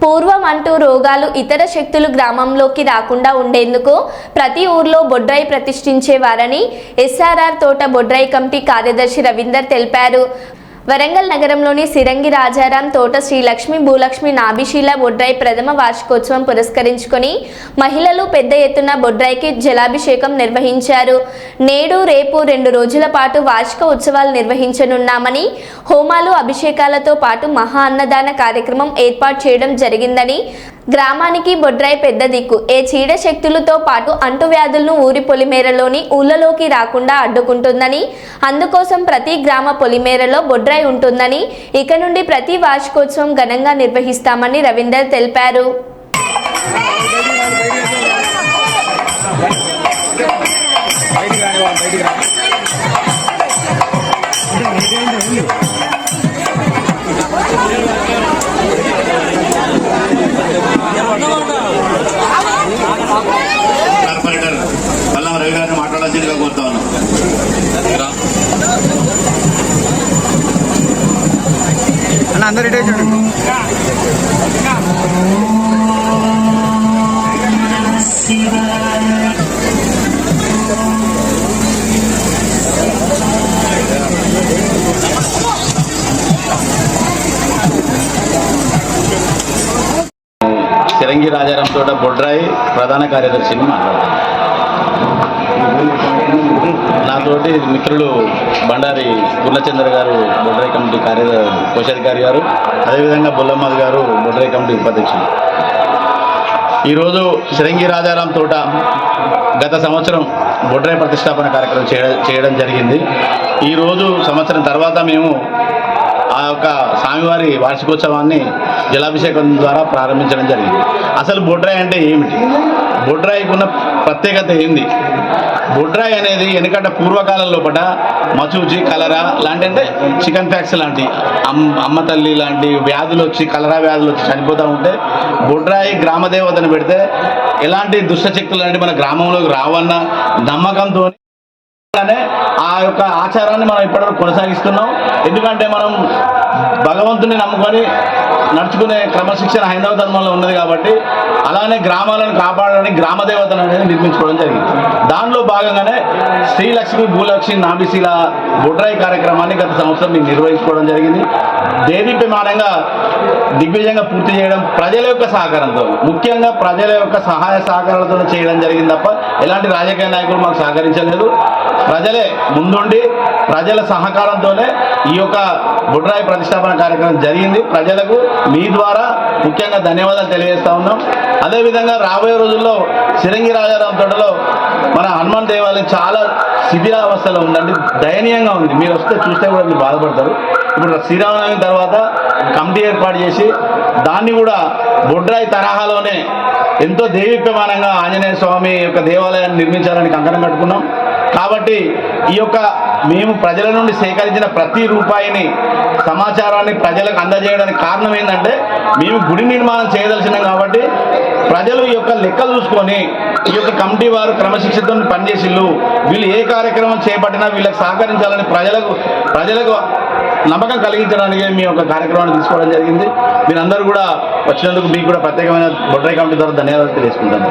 పూర్వం అంటూ రోగాలు ఇతర శక్తులు గ్రామంలోకి రాకుండా ఉండేందుకు ప్రతి ఊర్లో బొడ్రాయి ప్రతిష్ఠించేవారని ఎస్ఆర్ఆర్ తోట బొడ్రాయి కమిటీ కార్యదర్శి రవీందర్ తెలిపారు. వరంగల్ నగరంలోని సిరంగి రాజారాం తోట శ్రీలక్ష్మి భూలక్ష్మి నాభిశీల బొడ్రాయి ప్రథమ వార్షికోత్సవం పురస్కరించుకొని మహిళలు పెద్ద ఎత్తున బొడ్రాయికి జలాభిషేకం నిర్వహించారు. నేడు రేపు 2 రోజుల పాటు వార్షిక ఉత్సవాలు నిర్వహించనున్నామని, హోమాలు అభిషేకాలతో పాటు మహా అన్నదాన కార్యక్రమం ఏర్పాటు చేయడం జరిగిందని, గ్రామానికి బొడ్రాయి పెద్ద దిక్కు, ఏ చీడ శక్తులతో పాటు అంటువ్యాధులను ఊరి పొలిమేరలోని ఊళ్ళలోకి రాకుండా అడ్డుకుంటుందని, అందుకోసం ప్రతి గ్రామ పొలిమేరలో బొడ్రాయి ఉంటుందని, ఇక నుండి ప్రతి వార్షికోత్సవం ఘనంగా నిర్వహిస్తామని రవీందర్ తెలిపారు. రవి గారిని మాట్లాడాల్సిందిగా కోరుతా ఉన్నాం. అన్న అందరు రెడీ చూడండి. సిరంగి రాజారాం తోట బొడ్రాయి ప్రధాన కార్యదర్శిని మాట్లాడుతున్నాను. నాతోటి మిత్రులు బండారి గుర్లచంద్ర గారు బొడ్రాయి కమిటీ కోశాధికారి గారు, అదేవిధంగా బుల్లమ్మద్ గారు బొడ్రాయి కమిటీ ఉపాధ్యక్షులు. ఈరోజు సిరంగి రాజారాం తోట గత సంవత్సరం బొడ్రాయి ప్రతిష్టాపన కార్యక్రమం చేయడం జరిగింది. ఈరోజు సంవత్సరం తర్వాత మేము ఆ యొక్క స్వామివారి వార్షికోత్సవాన్ని జలాభిషేకం ద్వారా ప్రారంభించడం జరిగింది. అసలు బొడ్రాయి అంటే ఏమిటి, బొడ్రాయికి ఉన్న ప్రత్యేకత ఏంది? బొడ్రాయి అనేది వెనుకట పూర్వకాలంలో మచూచి, కలరా లాంటి, అంటే చికెన్ ఫ్యాక్స్ లాంటి, అమ్మ తల్లి లాంటి వ్యాధులు వచ్చి, కలరా వ్యాధులు వచ్చి చనిపోతూ ఉంటే బొడ్రాయి గ్రామదేవతను పెడితే ఎలాంటి దుష్టశక్తులు లాంటి మన గ్రామంలోకి రావన్న నమ్మకంతో ఆ యొక్క ఆచారాన్ని మనం ఇప్పటివరకు కొనసాగిస్తున్నాం. ఎందుకంటే మనం భగవంతుని నమ్ముకొని నడుచుకునే క్రమశిక్షణ హైందవ ధర్మంలో ఉన్నది కాబట్టి, అలానే గ్రామాలను కాపాడడానికి గ్రామదేవతను అనేది నిర్మించుకోవడం జరిగింది. దానిలో భాగంగానే శ్రీలక్ష్మి భూలక్ష్మి నాభిశీల బొడ్రాయి కార్యక్రమాన్ని గత సంవత్సరం మేము నిర్వహించుకోవడం జరిగింది. దేదీప్యమానంగా దిగ్విజయంగా పూర్తి చేయడం ప్రజల యొక్క సహకారంతో, ముఖ్యంగా ప్రజల యొక్క సహాయ సహకారాలతో చేయడం జరిగింది తప్ప ఎలాంటి రాజకీయ నాయకులు మాకు సహకరించలేదు. ప్రజలే ముందుండి ప్రజల సహకారంతోనే ఈ యొక్క బొడ్రాయి ప్రతిష్టాపన కార్యక్రమం జరిగింది. ప్రజలకు మీ ద్వారా ముఖ్యంగా ధన్యవాదాలు తెలియజేస్తా ఉన్నాం. అదేవిధంగా రాబోయే రోజుల్లో సిరంగి రాజారాం తోటలో మన హనుమాన్ దేవాలయం చాలా శిథిలావస్థలో ఉందండి, దయనీయంగా ఉంది. మీరు వస్తే చూస్తే కూడా మీరు బాధపడతారు. ఇప్పుడు శ్రీరామనవమి తర్వాత కమిటీ ఏర్పాటు చేసి దాన్ని కూడా బొడ్రాయి తరహాలోనే ఎంతో దేవీప్యమానంగా ఆంజనేయ స్వామి యొక్క దేవాలయాన్ని నిర్మించాలని కంకణం కట్టుకున్నాం. కాబట్టి ఈ యొక్క మేము ప్రజల నుండి సేకరించిన ప్రతి రూపాయిని, సమాచారాన్ని ప్రజలకు అందజేయడానికి కారణం ఏంటంటే, మేము గుడి నిర్మాణం చేయదలిచినాం కాబట్టి ప్రజలు ఈ యొక్క లెక్కలు చూసుకొని ఈ యొక్క కమిటీ వారు క్రమశిక్షణతో పనిచేసిళ్ళు, వీళ్ళు ఏ కార్యక్రమం చేపట్టినా వీళ్ళకి సహకరించాలని ప్రజలకు నమ్మకం కలిగించడానికి మీ యొక్క కార్యక్రమాన్ని తీసుకోవడం జరిగింది. మీరందరూ కూడా వచ్చినందుకు మీకు కూడా ప్రత్యేకమైన బొడ్రాయి కమిటీ ద్వారా ధన్యవాదాలు తెలియజేసుకుంటాను.